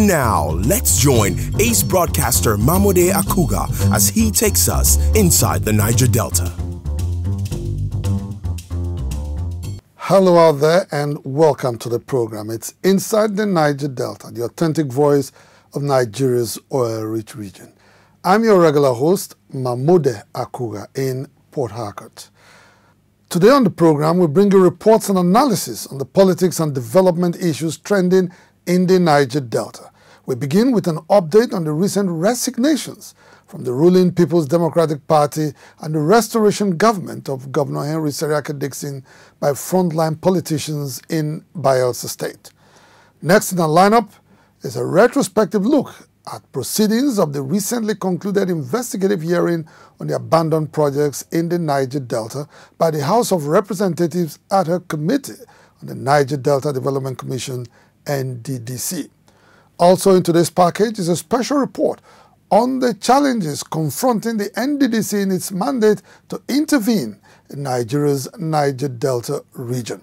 And now, let's join ace broadcaster Mamode Akugha as he takes us inside the Niger Delta. Hello out there and welcome to the program. It's Inside the Niger Delta, the authentic voice of Nigeria's oil-rich region. I'm your regular host, Mamode Akugha in Port Harcourt. Today on the program, we bring you reports and analysis on the politics and development issues trending in the Niger Delta. We begin with an update on the recent resignations from the ruling People's Democratic Party and the restoration government of Governor Henry Seriake-Dickson by frontline politicians in Bayelsa State. Next in our lineup is a retrospective look at proceedings of the recently concluded investigative hearing on the abandoned projects in the Niger Delta by the House of Representatives Ad-hoc Committee on the Niger Delta Development Commission, NDDC. Also in today's package is a special report on the challenges confronting the NDDC in its mandate to intervene in Nigeria's Niger Delta region.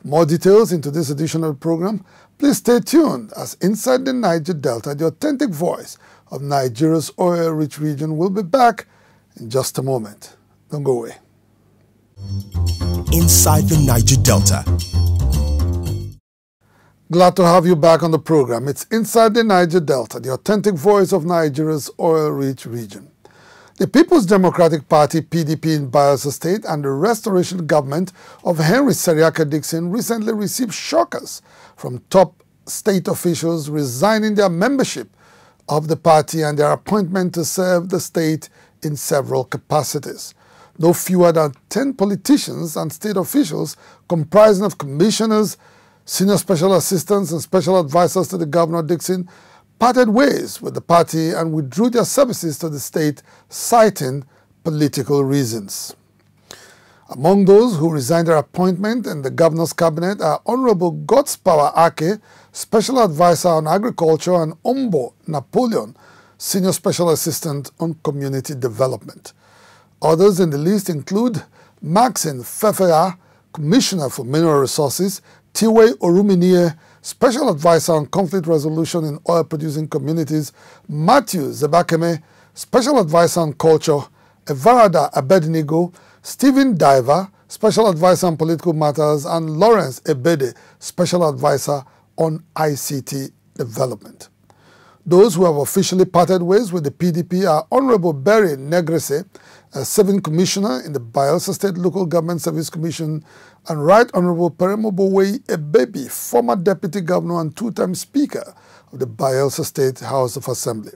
For more details into this edition of the program, please stay tuned as Inside the Niger Delta, the authentic voice of Nigeria's oil-rich region, will be back in just a moment. Don't go away. Inside the Niger Delta. Glad to have you back on the program. It's Inside the Niger Delta, the authentic voice of Nigeria's oil-rich region. The People's Democratic Party, PDP, in Bayelsa State and the restoration government of Henry Seriake-Dickson recently received shockers from top state officials resigning their membership of the party and their appointment to serve the state in several capacities. No fewer than 10 politicians and state officials comprising of commissioners, senior special assistants and special advisors to the Governor Dickson parted ways with the party and withdrew their services to the state, citing political reasons. Among those who resigned their appointment in the governor's cabinet are Honorable Godspower Ake, Special Advisor on Agriculture, and Ombo Napoleon, Senior Special Assistant on Community Development. Others in the list include Maxine Fefea, Commissioner for Mineral Resources, Tiwe Oruminie, Special Advisor on Conflict Resolution in Oil-Producing Communities, Matthew Zebakeme, Special Advisor on Culture, Evarada Abednego, Stephen Diver, Special Advisor on Political Matters, and Lawrence Ebede, Special Advisor on ICT Development. Those who have officially parted ways with the PDP are Honorable Berry Negrese, a Serving Commissioner in the Bayelsa State Local Government Service Commission, and Right Honorable Peremobowei Ebebi, former Deputy Governor and two-time Speaker of the Bayelsa State House of Assembly.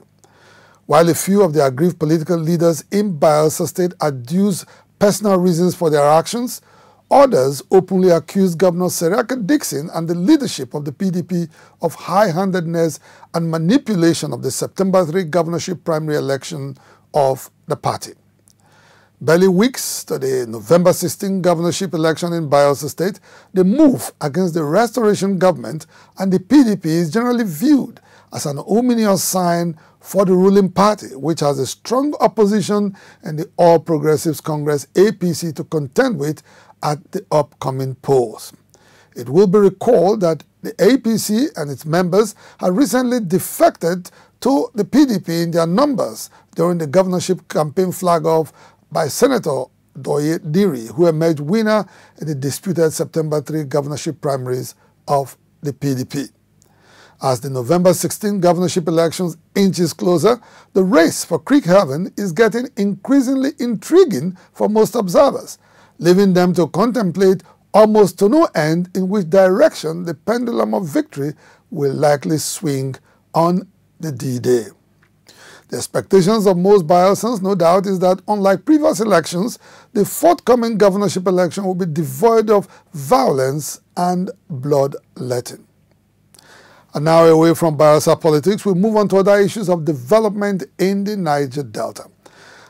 While a few of the aggrieved political leaders in Bayelsa State adduce personal reasons for their actions, others openly accuse Governor Seriake-Dickson and the leadership of the PDP of high-handedness and manipulation of the September 3 governorship primary election of the party. Barely weeks to the November 16 governorship election in Bayelsa State, the move against the restoration government and the PDP is generally viewed as an ominous sign for the ruling party, which has a strong opposition in the All Progressives Congress APC to contend with at the upcoming polls. It will be recalled that the APC and its members had recently defected to the PDP in their numbers during the governorship campaign flag off by Senator Doye Diri, who emerged winner in the disputed September 3 governorship primaries of the PDP. As the November 16 governorship elections inches closer, the race for Creek Haven is getting increasingly intriguing for most observers, leaving them to contemplate almost to no end in which direction the pendulum of victory will likely swing on the D-Day. The expectations of most Bayelsans, no doubt, is that unlike previous elections, the forthcoming governorship election will be devoid of violence and bloodletting. And now, away from Bayelsa politics, we move on to other issues of development in the Niger Delta.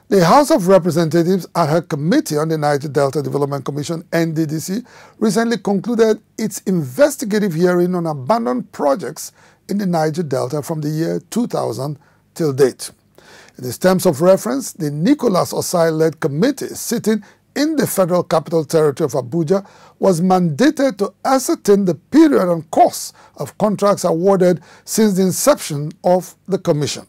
The House of Representatives Ad-hoc Committee on the Niger Delta Development Commission, NDDC, recently concluded its investigative hearing on abandoned projects in the Niger Delta from the year 2000 till date. In its terms of reference, the Nicholas Osai-led committee sitting in the Federal Capital Territory of Abuja was mandated to ascertain the period and course of contracts awarded since the inception of the Commission.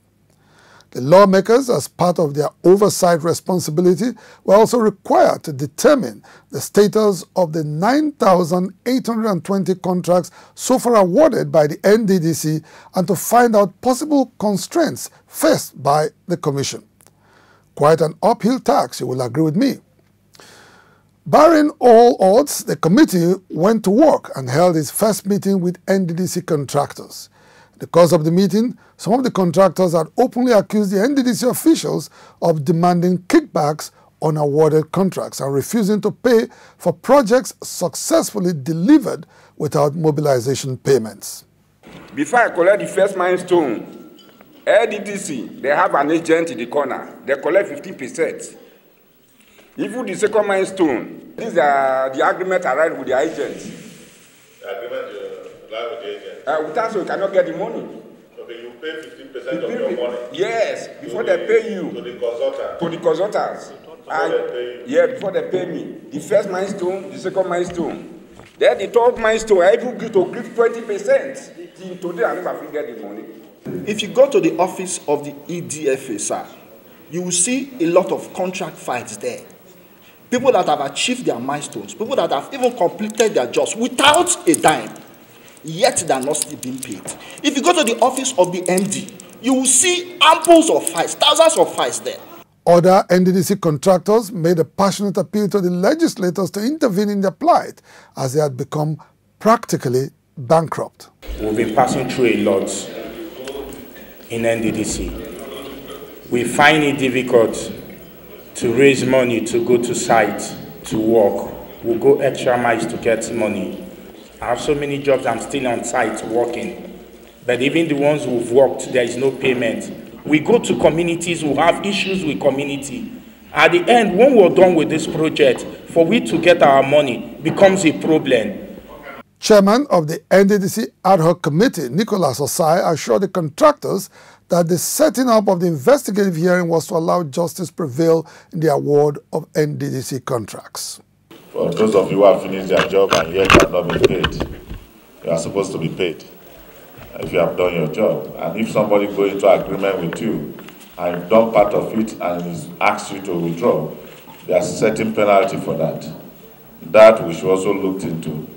The lawmakers, as part of their oversight responsibility, were also required to determine the status of the 9,820 contracts so far awarded by the NDDC and to find out possible constraints faced by the Commission. Quite an uphill task, you will agree with me. Barring all odds, the committee went to work and held its first meeting with NDDC contractors. In the course of the meeting, some of the contractors had openly accused the NDDC officials of demanding kickbacks on awarded contracts and refusing to pay for projects successfully delivered without mobilization payments. Before I collect the first milestone, NDDC, they have an agent in the corner. They collect 15%. Even the second milestone, these are the agreement arrived with the agents. The agreement arrived with the agent? Without so you cannot get the money. Okay, you pay 15% of your money? Yes, before they pay you. To the consultant? To the consultants. Before they pay you? Yeah, before they pay me. The first milestone, the second milestone. Then the third milestone, I even give 20%. Till today, I never get the money. If you go to the office of the EDFA, sir, you will see a lot of contract fights there. People that have achieved their milestones, people that have even completed their jobs without a dime, yet they are not still being paid. If you go to the office of the MD, you will see amples of fights, thousands of fights there. Other NDDC contractors made a passionate appeal to the legislators to intervene in their plight as they had become practically bankrupt. We've been passing through a lot in NDDC. We find it difficult to raise money to go to site to work. We'll go extra miles to get money. I have so many jobs, I'm still on site working. But even the ones who've worked, there is no payment. We go to communities who have issues with community. At the end, when we're done with this project, for we to get our money becomes a problem. Chairman of the NDDC Ad-hoc Committee, Nicholas Osai, assured the contractors that the setting up of the investigative hearing was to allow justice prevail in the award of NDDC contracts. For those of you who have finished their job and yet have not been paid, you are supposed to be paid if you have done your job. And if somebody goes into agreement with you and you've done part of it and asks you to withdraw, there's a certain penalty for that. That we should also look into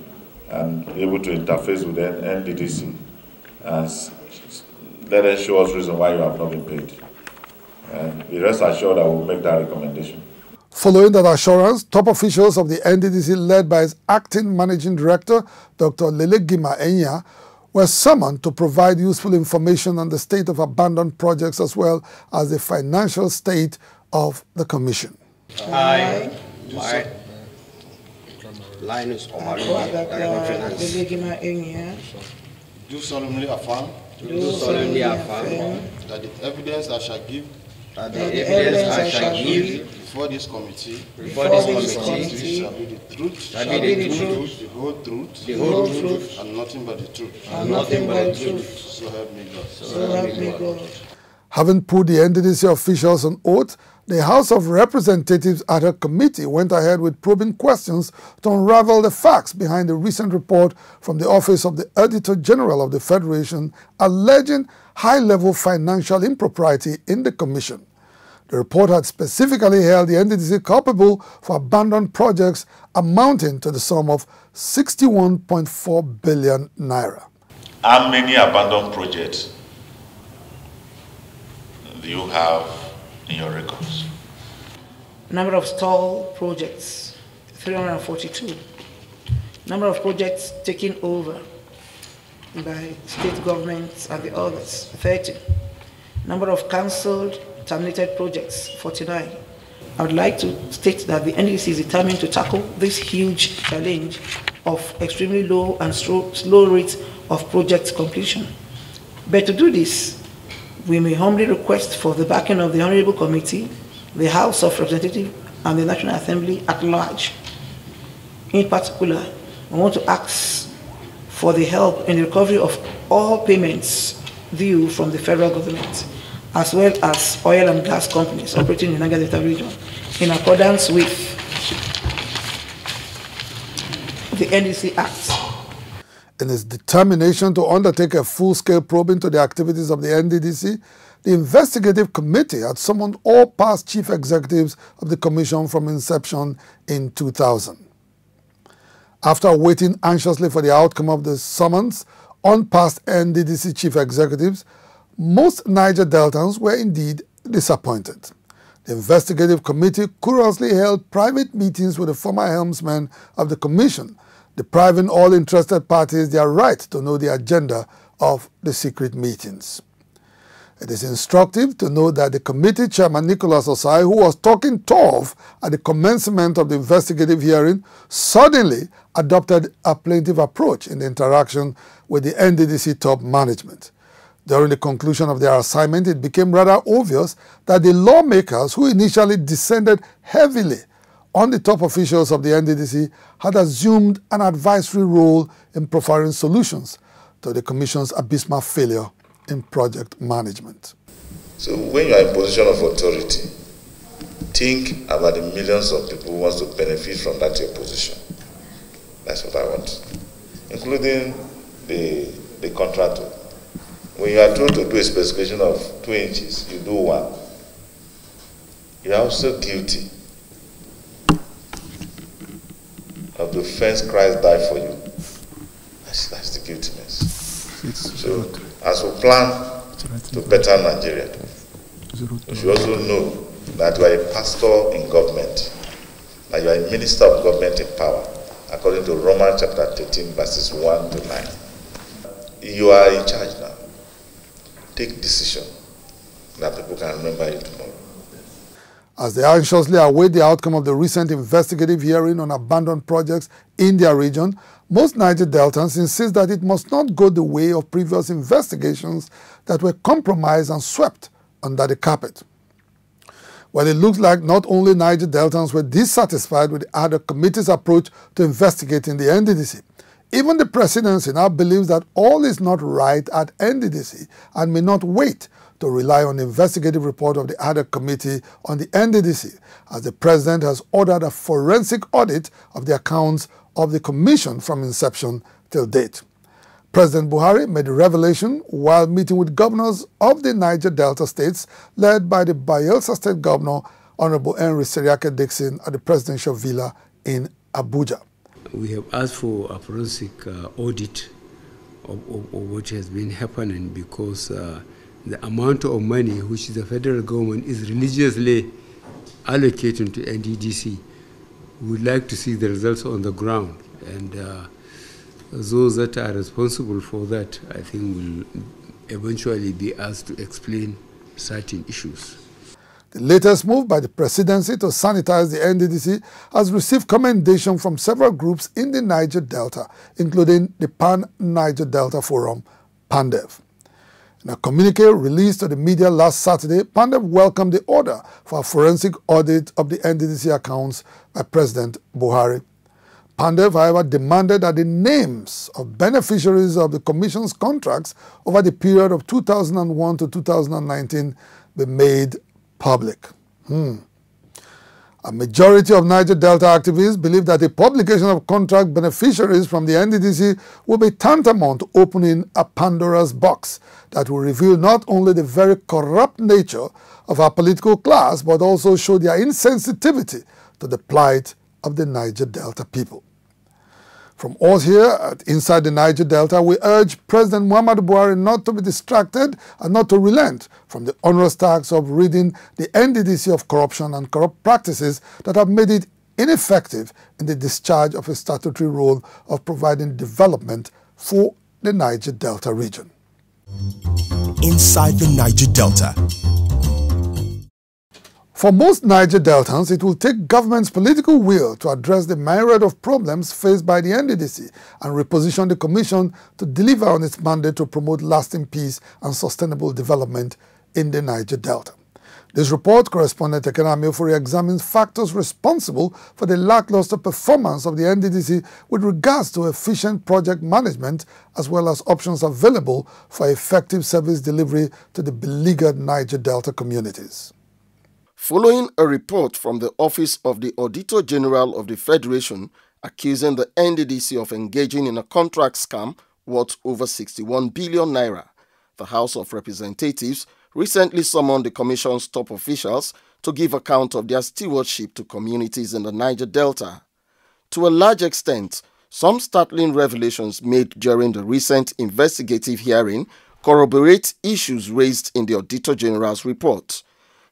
and be able to interface with the NDDC and let them show us reason why you have not been paid. And be rest assured that we'll make that recommendation. Following that assurance, top officials of the NDDC, led by its acting managing director, Dr. Lelegima Enya, were summoned to provide useful information on the state of abandoned projects as well as the financial state of the Commission. I Linus do solemnly affirm that the evidence I shall give before this committee shall be the truth, the whole truth, and nothing but the truth. So help me God. Having put the NDDC officials on oath, the House of Representatives Ad-hoc Committee went ahead with probing questions to unravel the facts behind the recent report from the Office of the Auditor General of the Federation alleging high-level financial impropriety in the Commission. The report had specifically held the NDDC culpable for abandoned projects amounting to the sum of 61.4 billion naira. How many abandoned projects do you have in your records? Number of stall projects, 342. Number of projects taken over by state governments and the others, 30. Number of cancelled, terminated projects, 49. I would like to state that the NDDC is determined to tackle this huge challenge of extremely low and slow rates of project completion. But to do this, we may humbly request for the backing of the Honorable Committee, the House of Representatives, and the National Assembly at large. In particular, I want to ask for the help in the recovery of all payments due from the federal government, as well as oil and gas companies operating in the Niger Delta region, in accordance with the NDDC Act. In its determination to undertake a full-scale probe into the activities of the NDDC, the investigative committee had summoned all past chief executives of the commission from inception in 2000. After waiting anxiously for the outcome of the summons on past NDDC chief executives, most Niger Deltans were indeed disappointed. The investigative committee curiously held private meetings with the former helmsmen of the commission, depriving all interested parties their right to know the agenda of the secret meetings. It is instructive to note that the committee chairman, Nicholas Osai, who was talking tough at the commencement of the investigative hearing, suddenly adopted a plaintive approach in the interaction with the NDDC top management. During the conclusion of their assignment, it became rather obvious that the lawmakers who initially descended heavily on the top officials of the NDDC had assumed an advisory role in providing solutions to the Commission's abysmal failure in project management. So when you are in a position of authority, think about the millions of people who want to benefit from that your position. That's what I want, including the contractor. When you are told to do a specification of 2 inches, you do 1. You are also guilty of the offense Christ died for you. That's the guiltiness. So, as we plan to better Nigeria, we should also know that you are a pastor in government, that you are a minister of government in power, according to Romans chapter 13, verses 1 to 9. You are in charge now. Take decision that people can remember you tomorrow. As they anxiously await the outcome of the recent investigative hearing on abandoned projects in their region, most Niger Deltans insist that it must not go the way of previous investigations that were compromised and swept under the carpet. Well, it looks like not only Niger Deltans were dissatisfied with the ad hoc committee's approach to investigating the NDDC. Even the presidency now believes that all is not right at NDDC and may not wait to rely on the investigative report of the ad hoc committee on the NDDC, as the president has ordered a forensic audit of the accounts of the commission from inception till date. President Buhari made the revelation while meeting with governors of the Niger Delta states led by the Bayelsa State Governor, Honorable Henry Seriake Dixon, at the presidential villa in Abuja. We have asked for a forensic audit of what has been happening, because the amount of money which the federal government is religiously allocating to NDDC, we would like to see the results on the ground. And those that are responsible for that, I think, will eventually be asked to explain certain issues. The latest move by the presidency to sanitize the NDDC has received commendation from several groups in the Niger Delta, including the Pan-Niger Delta Forum, PANDEF. In a communique released to the media last Saturday, PANDEF welcomed the order for a forensic audit of the NDDC accounts by President Buhari. PANDEF, however, demanded that the names of beneficiaries of the Commission's contracts over the period of 2001 to 2019 be made public. A majority of Niger Delta activists believe that the publication of contract beneficiaries from the NDDC will be tantamount to opening a Pandora's box that will reveal not only the very corrupt nature of our political class, but also show their insensitivity to the plight of the Niger Delta people. From us here at Inside the Niger Delta, we urge President Muhammadu Buhari not to be distracted and not to relent from the onerous task of ridding the NDDC of corruption and corrupt practices that have made it ineffective in the discharge of a statutory role of providing development for the Niger Delta region. Inside the Niger Delta. For most Niger Deltans, it will take government's political will to address the myriad of problems faced by the NDDC and reposition the Commission to deliver on its mandate to promote lasting peace and sustainable development in the Niger Delta. This report, correspondent Tekena Ameofori examines factors responsible for the lackluster performance of the NDDC with regards to efficient project management, as well as options available for effective service delivery to the beleaguered Niger Delta communities. Following a report from the Office of the Auditor General of the Federation accusing the NDDC of engaging in a contract scam worth over 61 billion naira. The House of Representatives recently summoned the Commission's top officials to give account of their stewardship to communities in the Niger Delta. To a large extent, some startling revelations made during the recent investigative hearing corroborate issues raised in the Auditor General's report.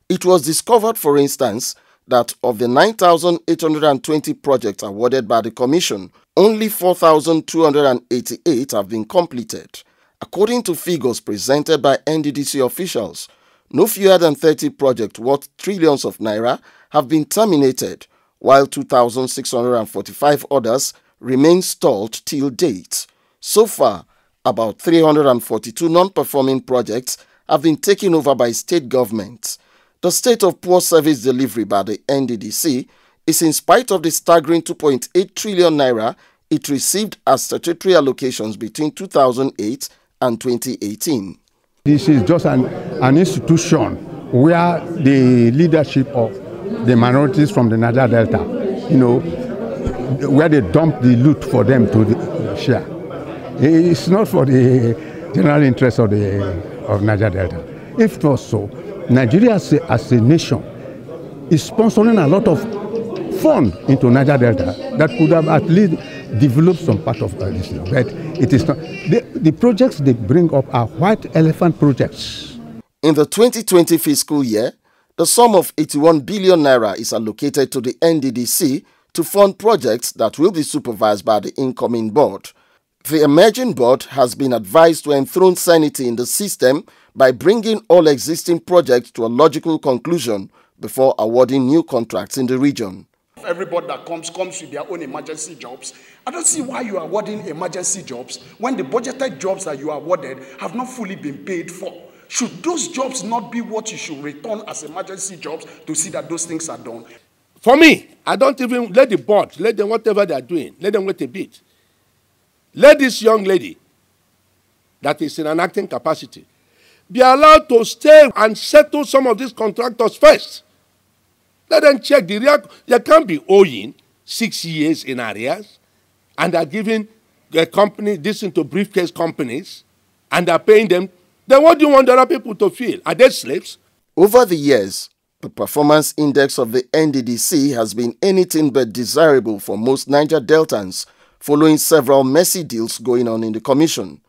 It was discovered, for instance, that of the 9,820 projects awarded by the Commission, only 4,288 have been completed. According to figures presented by NDDC officials, no fewer than 30 projects worth trillions of naira have been terminated, while 2,645 others remain stalled till date. So far, about 342 non-performing projects have been taken over by state governments. The state of poor service delivery by the NDDC is in spite of the staggering 2.8 trillion naira it received as statutory allocations between 2008 and 2018. This is just an institution where the leadership of the minorities from the Niger Delta, where they dump the loot for them to share. It's not for the general interest of Niger Delta. If it was so, Nigeria as a nation is sponsoring a lot of funds into Niger Delta that could have at least developed some part of this. But it is not. The projects they bring up are white elephant projects. In the 2020 fiscal year, the sum of 81 billion naira is allocated to the NDDC to fund projects that will be supervised by the incoming board. The emerging board has been advised to enthrone sanity in the system by bringing all existing projects to a logical conclusion before awarding new contracts in the region. Everybody that comes with their own emergency jobs. I don't see why you are awarding emergency jobs when the budgeted jobs that you are awarded have not fully been paid for. Should those jobs not be what you should return as emergency jobs to see that those things are done? For me, I don't even let the board, let them whatever they are doing, let them wait a bit. Let this young lady that is in an acting capacity be allowed to stay and settle some of these contractors first. Let them check the real. They can't be owing 6 years in arrears, and they're giving the company this into briefcase companies, and they're paying them. Then what do you want other people to feel? Are they slaves? Over the years, the performance index of the NDDC has been anything but desirable for most Niger Deltans, following several messy deals going on in the Commission.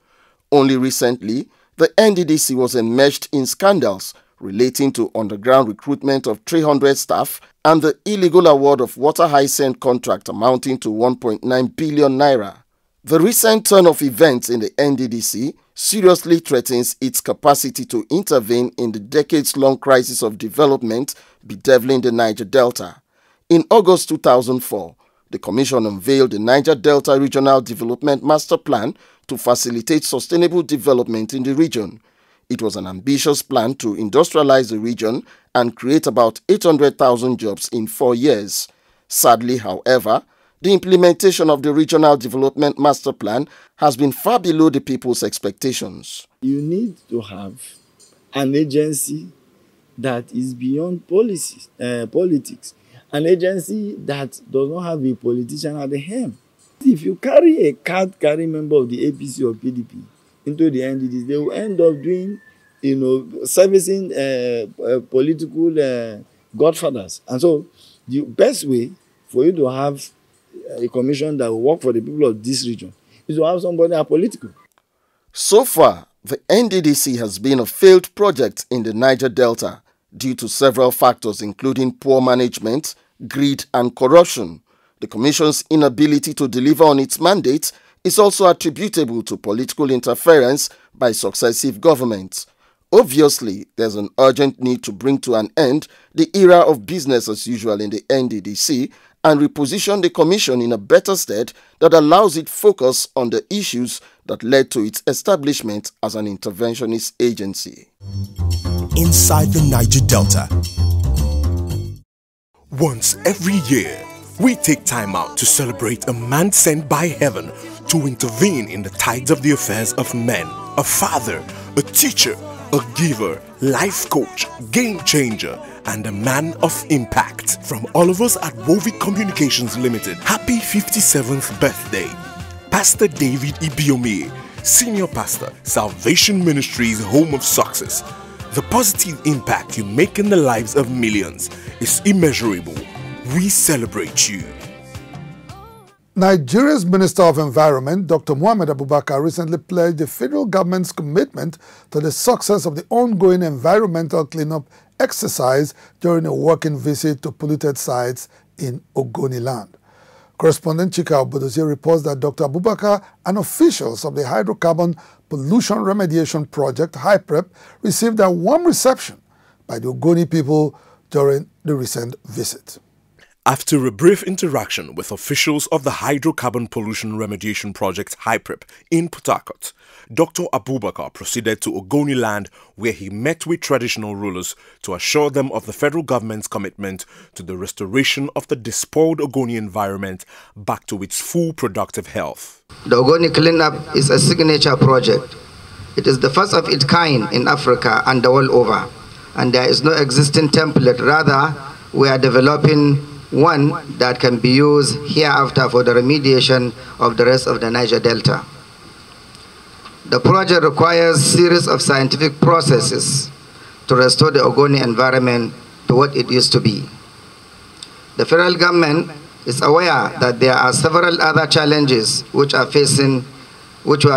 Only recently, the NDDC was enmeshed in scandals relating to underground recruitment of 300 staff and the illegal award of water hyacinth contract amounting to 1.9 billion naira. The recent turn of events in the NDDC seriously threatens its capacity to intervene in the decades-long crisis of development bedeviling the Niger Delta. In August 2004, the Commission unveiled the Niger Delta Regional Development Master Plan to facilitate sustainable development in the region. It was an ambitious plan to industrialize the region and create about 800,000 jobs in 4 years. Sadly, however, the implementation of the Regional Development Master Plan has been far below the people's expectations. You need to have an agency that is beyond politics, an agency that does not have a politician at the helm. If you carry a card-carrying member of the APC or PDP into the NDDC, they will end up doing, servicing political godfathers. And so the best way for you to have a commission that will work for the people of this region is to have somebody apolitical. So far, the NDDC has been a failed project in the Niger Delta due to several factors including poor management, greed and corruption. The Commission's inability to deliver on its mandate is also attributable to political interference by successive governments. Obviously, there's an urgent need to bring to an end the era of business as usual in the NDDC and reposition the Commission in a better state that allows it focus on the issues that led to its establishment as an interventionist agency. Inside the Niger Delta. Once every year, we take time out to celebrate a man sent by heaven to intervene in the tides of the affairs of men, a father, a teacher, A giver, life coach, game changer, and a man of impact. From all of us at Wovic Communications Limited, happy 57th birthday. Pastor David Ibiome, Senior Pastor, Salvation Ministries, Home of Success. The positive impact you make in the lives of millions is immeasurable. We celebrate you. Nigeria's Minister of Environment, Dr. Mohammed Abubakar, recently pledged the federal government's commitment to the success of the ongoing environmental cleanup exercise during a working visit to polluted sites in Ogoni land. Correspondent Chika Obodozie reports that Dr. Abubakar and officials of the Hydrocarbon Pollution Remediation Project, HYPREP, received a warm reception by the Ogoni people during the recent visit. After a brief interaction with officials of the Hydrocarbon Pollution Remediation Project, HYPREP, in Port Harcourt, Dr. Abubakar proceeded to Ogoni land where he met with traditional rulers to assure them of the federal government's commitment to the restoration of the despoiled Ogoni environment back to its full productive health. The Ogoni Clean-up is a signature project. It is the first of its kind in Africa and the world over, and there is no existing template. Rather, we are developing one that can be used hereafter for the remediation of the rest of the Niger Delta. The project requires a series of scientific processes to restore the Ogoni environment to what it used to be. The federal government is aware that there are several other challenges which we are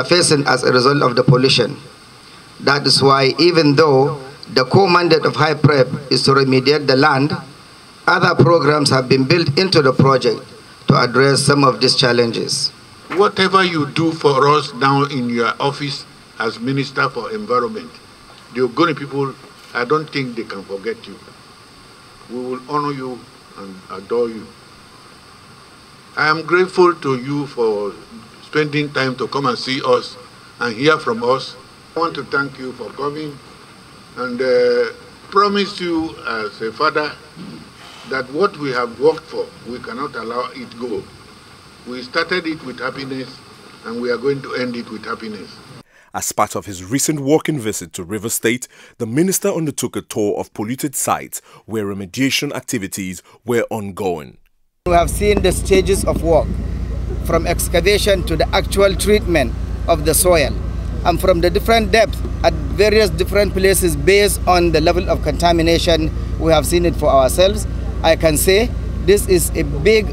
facing as a result of the pollution. That is why, even though the core mandate of HYPREP is to remediate the land, other programs have been built into the project to address some of these challenges. Whatever you do for us now in your office as Minister for Environment, the Ogoni people, I don't think they can forget you. We will honor you and adore you. I am grateful to you for spending time to come and see us and hear from us. I want to thank you for coming and promise you as a father that what we have worked for, we cannot allow it go. We started it with happiness, and we are going to end it with happiness. As part of his recent working visit to Rivers State, the minister undertook a tour of polluted sites where remediation activities were ongoing. We have seen the stages of work, from excavation to the actual treatment of the soil, and from the different depths at various different places based on the level of contamination. We have seen it for ourselves. I can say this is a big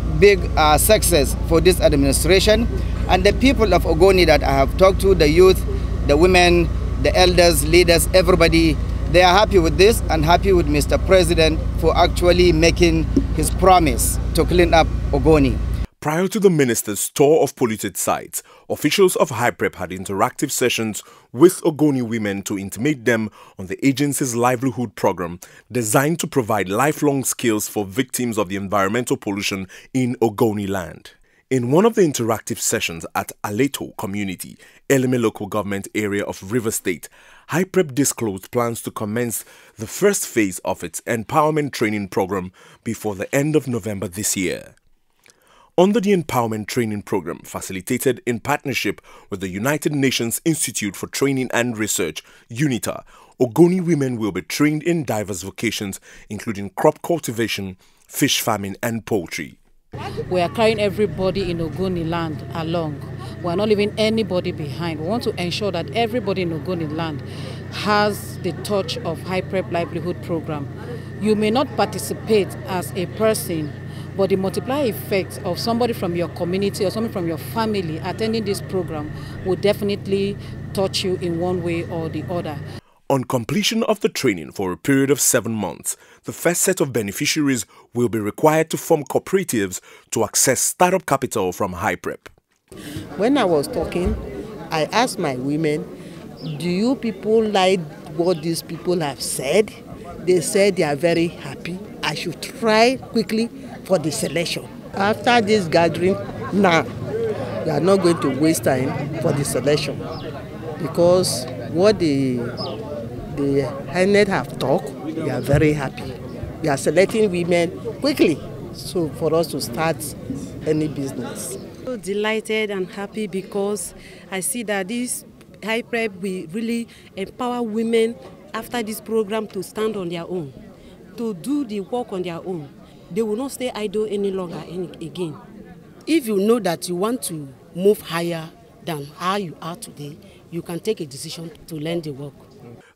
success for this administration, and the people of Ogoni that I have talked to, the youth, the women, the elders, leaders, everybody, they are happy with this and happy with Mr. President for actually making his promise to clean up Ogoni. Prior to the minister's tour of polluted sites, officials of HYPREP had interactive sessions with Ogoni women to intimate them on the agency's livelihood program designed to provide lifelong skills for victims of the environmental pollution in Ogoni land. In one of the interactive sessions at Aleto Community, Eleme local government area of Rivers State, HYPREP disclosed plans to commence the first phase of its empowerment training program before the end of November this year. Under the Empowerment Training Program, facilitated in partnership with the United Nations Institute for Training and Research, UNITA, Ogoni women will be trained in diverse vocations, including crop cultivation, fish farming, and poultry. We are carrying everybody in Ogoni land along. We are not leaving anybody behind. We want to ensure that everybody in Ogoni land has the touch of HYPREP livelihood program. You may not participate as a person, but the multiplier effect of somebody from your community or somebody from your family attending this program will definitely touch you in one way or the other. On completion of the training for a period of 7 months, the first set of beneficiaries will be required to form cooperatives to access startup capital from HYPREP. When I was talking, I asked my women, do you people like what these people have said? They said they are very happy. I should try quickly for the selection. After this gathering, now, we are not going to waste time for the selection because what the HYPREP have talked, we are very happy. We are selecting women quickly so for us to start any business. So delighted and happy because I see that these HYPREP, we really empower women after this program to stand on their own, to do the work on their own. They will not stay idle any longer again. If you know that you want to move higher than how you are today, you can take a decision to learn the work.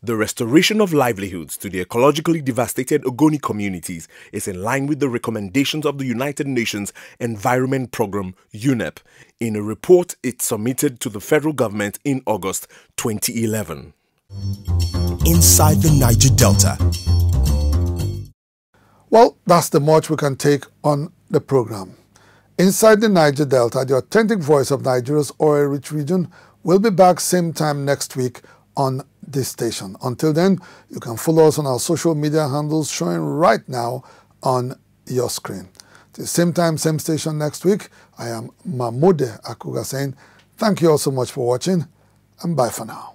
The restoration of livelihoods to the ecologically devastated Ogoni communities is in line with the recommendations of the United Nations Environment Programme, UNEP, in a report it submitted to the federal government in August 2011. Inside the Niger Delta. Well, that's the much we can take on the program. Inside the Niger Delta, the authentic voice of Nigeria's oil-rich region, will be back same time next week on this station. Until then, you can follow us on our social media handles showing right now on your screen. The same time, same station next week. I am Mamode Akugha saying thank you all so much for watching and bye for now.